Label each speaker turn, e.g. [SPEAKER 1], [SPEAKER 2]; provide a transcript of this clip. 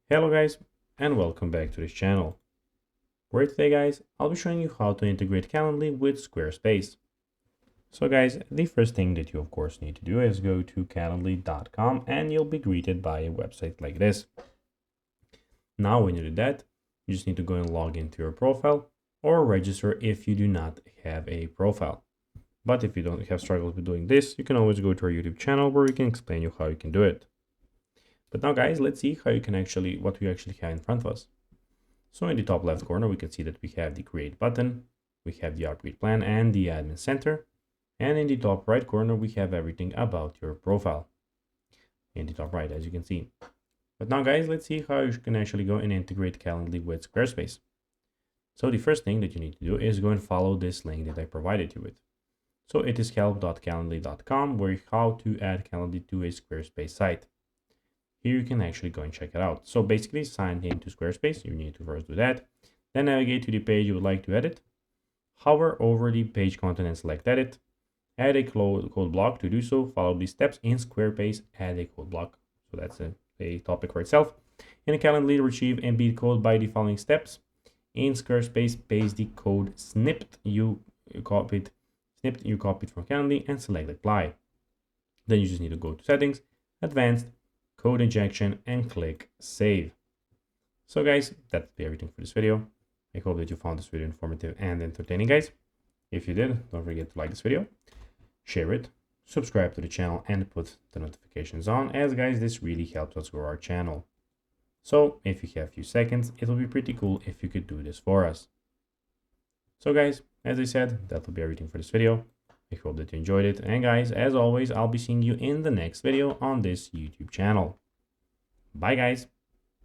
[SPEAKER 1] Hello guys, and welcome back to this channel, where today guys, I'll be showing you how to integrate Calendly with Squarespace. So guys, the first thing that you of course need to do is go to calendly.com and you'll be greeted by a website like this. Now when you do that, you just need to go and log into your profile or register if you do not have a profile. But if you don't have struggles with doing this, you can always go to our YouTube channel where we can explain you how you can do it. But now guys, let's see how you can what we actually have in front of us. So in the top left corner, we can see that we have the create button, we have the upgrade plan and the admin center. And in the top right corner, we have everything about your profile in the top right, as you can see. But now guys, let's see how you can actually go and integrate Calendly with Squarespace. So the first thing that you need to do is go and follow this link that I provided you with. So it is help.calendly.com, where how to add Calendly to a Squarespace site. Here you can actually go and check it out. So basically sign into Squarespace, you need to first do that. Then navigate to the page you would like to edit. Hover over the page content and select edit. Add a code block. To do so, follow these steps in Squarespace, add a code block. So that's a topic for itself. In Calendly, retrieve embed code by the following steps. In Squarespace, paste the code snipped you copied from Calendly and select apply. Then you just need to go to settings, advanced, code injection, and click save. So guys, that's everything for this video. I hope that you found this video informative and entertaining, guys. If you did, don't forget to like this video, share it, subscribe to the channel, and put the notifications on, as guys, this really helps us grow our channel. So if you have a few seconds, it will be pretty cool if you could do this for us. So guys, as I said, that will be everything for this video. I hope that you enjoyed it. And guys, as always, I'll be seeing you in the next video on this YouTube channel. Bye guys.